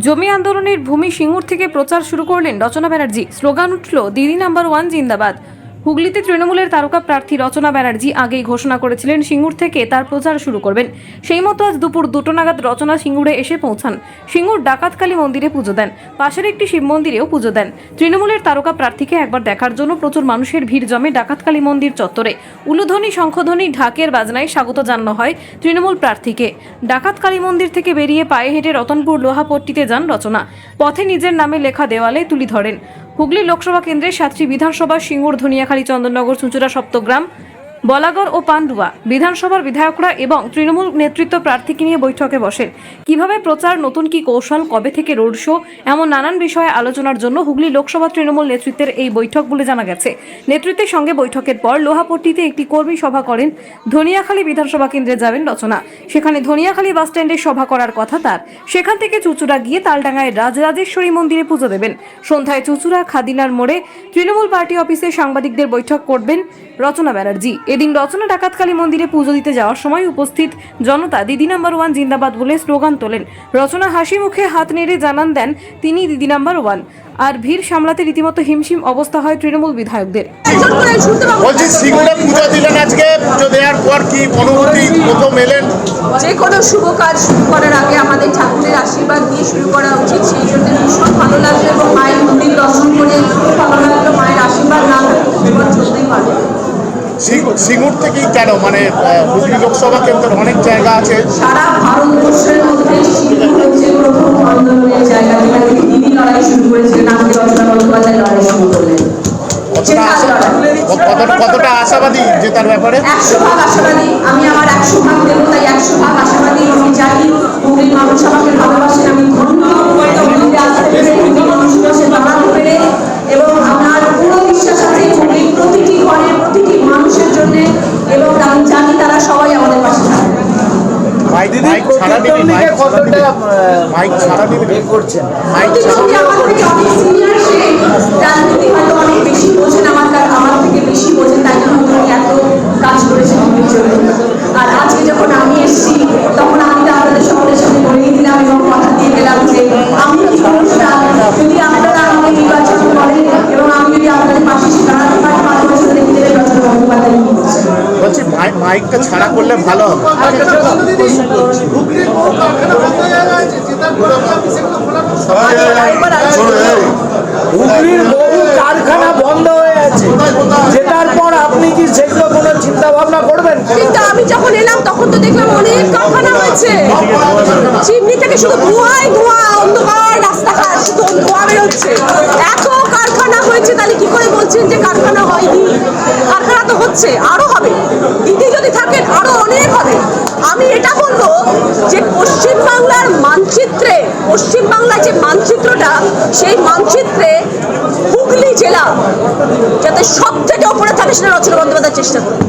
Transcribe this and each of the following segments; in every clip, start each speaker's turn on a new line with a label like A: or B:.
A: জমি আন্দোলনের ভূমি সিঙ্গুর থেকে প্রচার শুরু করলেন রচনা ব্যানার্জি। স্লোগান উঠল দিদি নাম্বার 1 জিন্দাবাদ। হুগলিতে তৃণমূলের তারকা প্রার্থী রচনা ব্যানার্জি আগেই ঘোষণা করেছিলেন সিঙ্গুর থেকে তার প্রচার শুরু করবেন। সেই মতো আজ দুপুর 2টো নাগাদ রচনা সিঙ্গুরে এসে পৌঁছান। সিঙ্গুর ডাকাতকালী মন্দিরে পুজো দেন, পাশের একটি শিব মন্দিরেও পুজো দেন। তৃণমূলের তারকা প্রার্থীকে একবার দেখার জন্য প্রচুর মানুষের ভিড় জমে ডাকাতকালী মন্দির চত্বরে। উলুধ্বনি, শঙ্খধ্বনি, ঢাকের বাজনায় স্বাগত জানানো হয় তৃণমূল প্রার্থীকে। ডাকাতকালী মন্দির থেকে বেরিয়ে পায়ে হেঁটে রতনপুর লোহাপট্টিতে যান রচনা। পথে নিজের নামে লেখা দেওয়ালে তুলি ধরেন। হুগলি লোকসভা কেন্দ্রের 7টি বিধানসভা সিঙ্গুর, ধনিয়াখালী, চন্দননগর, চুঁচুড়া, সপ্তগ্রাম, বলাগড় ও পান্ডুয়া বিধানসভার বিধায়করা এবং তৃণমূল নেতৃত্ব প্রার্থীকে নিয়ে বৈঠকে বসেন। কিভাবে প্রচার, নতুন কি কৌশল, কবে থেকে রোড শো, এমন নানান বিষয়ে আলোচনার জন্য হুগলি লোকসভা তৃণমূল নেতৃত্বের এই বৈঠক বলে জানা গেছে। নেতৃত্বের সঙ্গে বৈঠকের পর লোহাপট্টিতে একটি কর্মী সভা করেন। ধনিয়াখালী বিধানসভা কেন্দ্রে যাবেন রচনা। সেখানে ধনিয়াখালী বাস স্ট্যান্ডে সভা করার কথা তার। সেখান থেকে চুঁচুড়া গিয়ে তালডাঙ্গায় রাজরাজেশ্বরী মন্দিরে পুজো দেবেন। সন্ধ্যায় চুঁচুড়া খাদিনার মোড়ে তৃণমূল পার্টি অফিসে সাংবাদিকদের বৈঠক করবেন রচনা ব্যানার্জি। এদিন রচনা ডাকাতকালী মন্দিরে পুজো দিতে যাওয়ার সময় উপস্থিত জনতা দিদি নাম্বার 1 জিন্দাবাদ বলে স্লোগান তোলেন। রচনা হাসি মুখে হাত নেড়ে জানান দেন তিনি দিদি নাম্বার 1। আর ভিড় সামলাতে রীতিমতো হিমশিম অবস্থা হয় তৃণমূল বিধায়কদের।
B: বলছি সিঙ্গুরে পুজো দিলেন, আজকে পুজো দেওয়ার পর কি অনুভূতি, প্রথম এলেন?
C: যে কোনো শুভ কাজ শুরু করার আগে আমাদের ঠাকুরের আশীর্বাদ দিয়ে শুরু করা উচিত। সেই জন্য ভীষণ ভালো লাগলো এবং মায়ের মন্দির দর্শন করে ভালো লাগলো। মায়ের আশীর্বাদ না থাকলে চলতেই পারবে।
B: সিঙ্গুর থেকেই কেন, মানে হুগলি লোকসভা কেন্দ্রের অনেক জায়গা আছে,
C: সারা ভারতবর্ষের মধ্যে সিঙ্গুর হচ্ছে প্রথম আন্দোলনের জায়গা, যেখানে দিদি লড়াই শুরু করেছিলেন, আজকে রচনা বন্দ্যোপাধ্যায় লড়াই শুরু করলেন।
B: কতটা আশাবাদী যে তার ব্যাপারে?
C: 100% আশাবাদী। আমি আমার 100% দেবো, তাই 100% আশাবাদী। আমি জানি হুগলির মানুষ আমাকে ভালোবাসেন। আমি ধন্য হুগলিতে আসতে পেরে, হুগলি মানুষের পাশে দাঁড়াতে পেরে, এবং আমার পুরো বিশ্বাস আছে হুগলির প্রতিটি ঘরে, প্রতিটি মানুষের জন্য, এবং আমি জানি তারা সবাই আমাদের পাশে থাকবে। প্রতিদ্বন্দ্বী আমার থেকে অনেক সিনিয়র, সে রাজনীতি হয়তো অনেক বেশি বোঝেন, আমার থেকে বেশি বোঝেন, তাই জন্য উনি এত কাজ করেছেন হুগলির জন্য। আর আজকে যখন আমি এসেছি তখন আমি আপনাদের সকলের সাথে বলেই দিলাম এবং কথা দিয়ে গেলাম যে আমি কি অনুষ্ঠান যদি আপনারা আমাকে নির্বাচন করেন এবং আমি যদি আপনাদের পাশে দাঁড়াতে পারি, 5 বছর দেখে দেবে রচনা বন্দ্যোপাধ্যায় কি করছে।
B: বলছি মাইকটা ছাড়া করলে ভালো হবে।
D: হুগলির বহু কারখানা বন্ধ হয়ে আছে, যেটার পর আপনি কি সেগুলো কোনো চিন্তা ভাবনা করবেন?
C: কিন্তু আমি যখন এলাম তখন তো দেখলাম অনেক কারখানা হয়েছে। চিমনি থেকে শুধু ধোঁয়ায় ধোঁয়া, অন্ধকার রাস্তাঘাট, শুধু ধোঁয়া বেরোচ্ছে। এত কারখানা হয়েছে, তাহলে কি করে বলছেন যে কারখানা হয়নি? কারখানা তো হচ্ছে, আরো হবে। দিদি যদি থাকেন আরো অনেক হবে। আমি এটা বলবো যে পশ্চিমবাংলার মানচিত্রে, পশ্চিমবাংলার যে মানচিত্রটা, সেই মানচিত্রে হুগলি জেলা যাতে সব থেকে ওপরে থাকে সেটা রচনা বন্দ্যোপাধ্যায় চেষ্টা করবে।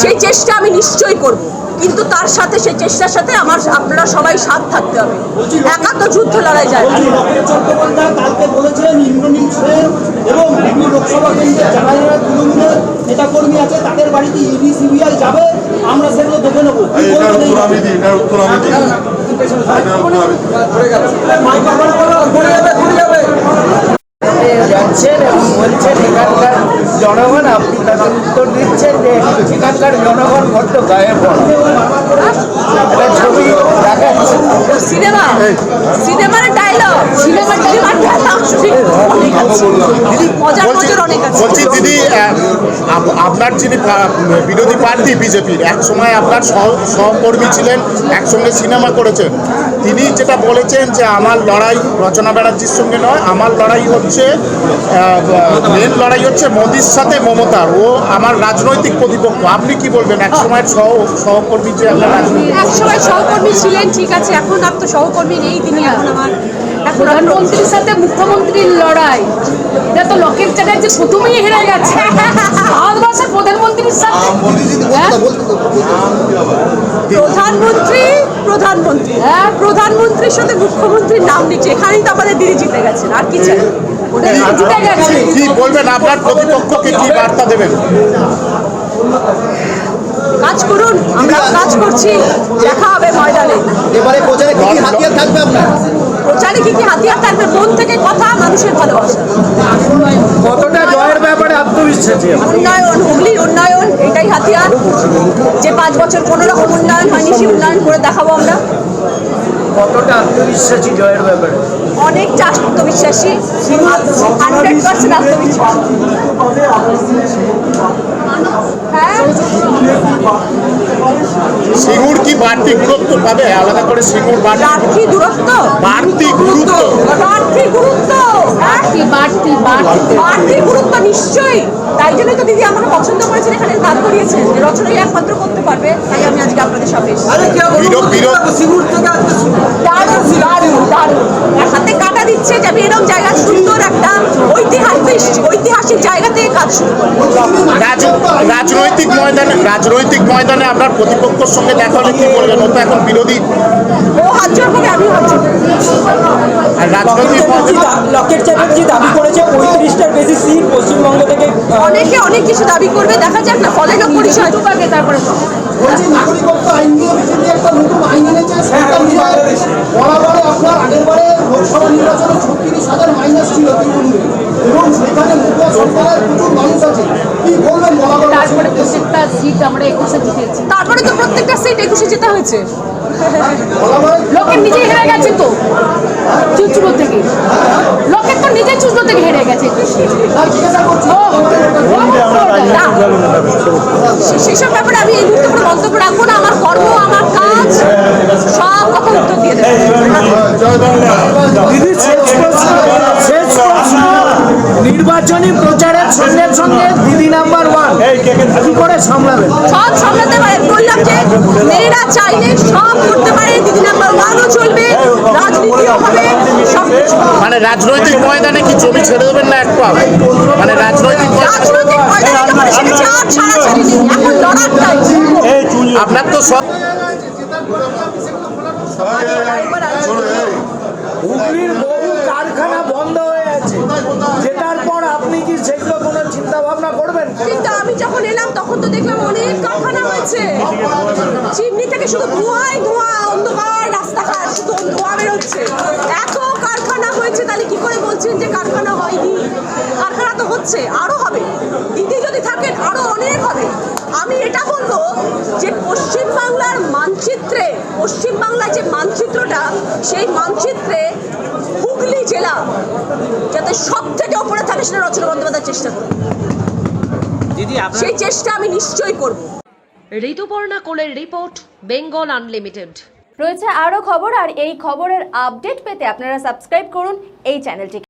C: সেই চেষ্টা আমি নিশ্চয়ই করব, কিন্তু তার সাথে সেই চেষ্টার সাথে আপনারা সবাই সাথ থাকতে হবে। একা তো যুদ্ধ লড়াই যায়।
D: কালকে বলেছিলেন ইন্দ্রনীল সেন এবং বিভিন্ন লোকসভা কেন্দ্রের যারা যারা তৃণমূলের নেতা কর্মী আছে তাদের বাড়িতে ইডি সিবিআই যাবে, আমরা সেগুলো দেখে নেবো। যাচ্ছেন এবং বলছেন এখানকার জনগণ, আপনি তাদের উত্তর দিচ্ছেন যে এখানকার জনগণ বড্ড গায়েব ছবি দেখাচ্ছে।
C: সিনেমার ডায়লগ,
B: বলছি দিদি, আপনার যিনি বিরোধী প্রার্থী বিজেপির, এক সময় আপনার সহকর্মী ছিলেন, একসঙ্গে সিনেমা করেছেন, তিনি যেটা বলেছেন যে আমার লড়াই রচনা ব্যানার্জির সঙ্গে নয়, আমার লড়াই হচ্ছে মেন লড়াই হচ্ছে মোদির সাথে মমতার, ও আমার রাজনৈতিক প্রতিপক্ষ। আপনি কি বলবেন? এক সময় সহকর্মী যে আপনার রাজনৈতিক,
C: এক সময় সহকর্মী ছিলেন, ঠিক আছে, এখন আর তো সহকর্মী নেই। তিনি এখন আমার
E: প্রধানমন্ত্রীর সাথে মুখ্যমন্ত্রীর লড়াই, এটা তো লোকের চ্যাটার্জি প্রথমেই হেরে গেছে। ভারতবর্ষের প্রধানমন্ত্রীর সাথে
C: প্রধানমন্ত্রীর সাথে মুখ্যমন্ত্রীর নাম নিচ্ছে, এখানেই তো আমাদের দিদি জিতে গেছেন। আর কি চাই?
E: জিতে গেছে।
B: কি বলবেন? আপনার প্রতিপক্ষকে কি বার্তা দেবেন?
C: কাজ করুন, আমরাও কাজ করছি, দেখা হবে ময়দানে।
D: এবারে প্রচারে কি কি হাতিয়ার থাকবে আপনার?
C: প্রচারে কি কি হাতিয়ার থাকবে? মন থেকে কথা, মানুষের ভালোবাসা,
D: কতটা জয়ের ব্যাপারে আত্মবিশ্বাসী?
C: উন্নয়ন, হুগলির উন্নয়ন, এটাই হাতিয়ার। যে 5 বছর কোনো রকম উন্নয়ন হয়নি, সেই উন্নয়ন করে দেখাবো আমরা।
D: কতটা আত্মবিশ্বাসী জয়ের ব্যাপারে?
C: অনেকটা আত্মবিশ্বাসী, 100% আত্মবিশ্বাসী। হ্যাঁ,
B: সিঙ্গুর কি বাড়তি গুরুত্ব পাবে? আলাদা করে সিঙ্গুর
C: প্রার্থী দূরত্ব,
B: বাড়তি গুরুত্ব
C: প্রার্থী গুরুত্ব, হ্যাঁ, প্রার্থী গুরুত্ব নিশ্চয়ই। তাই জন্যই তো দিদি আমাকে পছন্দ করেছেন, এখানে দাঁড় করিয়েছেন যে রচনাই একমাত্র করতে পারবে। তাই আমি আজকে আপনাদের সামনে এসেছি। দারুণ দারুণ দারুণ, আর হাতে কাটা দিচ্ছে যে আমি এরকম জায়গা, সুন্দর একটা ঐতিহাসিক জায়গা থেকে কাজ শুরু করবো।
B: রাজনৈতিক ময়দানে আপনার প্রতিপক্ষের সঙ্গে দেখা হলে কি বলবেন? ও তো এখন বিরোধী।
C: ও হাত জোর করে, আমি হাত জোর করি।
B: আর রাজনৈতিক
F: লকেট চ্যাটার্জি দাবি করেছে 35টার বেশি সিট পশ্চিমবঙ্গ থেকে।
C: অনেকে অনেক কিছু দাবি করবে, দেখা যাক না, ফলের পরিচয় তারপরে
D: বলছি নাগরিকত্ব আইন নিয়ে বিজেপি একটা নতুন আইন এনেছে, সেটা বরাবরে আপনার আগের বারে লোকসভা নির্বাচনে 36,000 মাইনাস ছিল তৃণমূলে, এবং সেখানে মুখোয়া সরকারের প্রচুর মানুষ আছে। কি বলবেন বরাবর?
E: তারপরে প্রত্যেকটা সিট আমরা 21-এ জিতেছি।
C: তারপরে তো প্রত্যেকটা সিট 21-এ জেতা হয়েছে।
E: লোকের নিজেই হেরে গেছে তো চুচুড়ো থেকে, লোকের তো নিজে চুচুড়ো থেকে হেরে গেছে।
C: সেসব ব্যাপারে আমি এই মুহূর্তে কোনো মন্তব্য রাখবো না। আমার কর্ম, আমার কাজ, সব কথা উত্তর দিয়ে দেবো।
F: দিদি শেষ প্রশ্ন, নির্বাচনী প্রচারের সঙ্গে সঙ্গে দিদি নাম্বার 1 কি করে সামলাবেন?
C: সব সামলাতে পারে। বললাম যে মেয়েরা চাইলে সব করতে পারে। দিদি নাম্বার 1ও চলবে, রাজনীতিও হবে, সব কিছু।
B: মানে রাজনৈতিক ময়দানে কি জমি ছেড়ে দেবেন না এক পা? মানে রাজনৈতিক
C: ময়দানে যখন এসেছে আর ছাড়াছাড়ি নেই, এখন লড়ার টাইম।
B: আপনার তো সব
F: হুগলির বহু কারখানা বন্ধ হয়ে আছে, যেটার পর আপনি কি সেগুলো কোনো চিন্তা ভাবনা করবেন?
C: কিন্তু আমি যখন এলাম তখন তো দেখলাম অনেক কারখানা হয়েছে। চিমনি থেকে শুধু ধোঁয়াই ধোঁয়া, অন্ধকার রাস্তাঘাট, শুধু ধোঁয়া বেরোচ্ছে। এত কারখানা হয়েছে, তাহলে কি করে বলছেন যে কারখানা হয়নি? কারখানা তো হচ্ছে, আরো হবে। দিদি যদি থাকেন আরো অনেক হবে। আমি এটা বলবো যে পশ্চিমবাংলার মানচিত্রে, পশ্চিমবাংলার যে মানচিত্রটা, সেই মানচিত্রে হুগলি জেলা যাতে সব থেকে ওপরে থাকে, সেটা রচনা বন্দ্যোপাধ্যায় চেষ্টা করবে। সেই চেষ্টা আমি নিশ্চয়ই করব।
G: ঋতুপর্ণা কোলের রিপোর্ট, বেঙ্গল আনলিমিটেড।
H: রয়েছে আরও খবর, আর এই খবরের আপডেট পেতে আপনারা সাবস্ক্রাইব করুন এই চ্যানেলটিকে।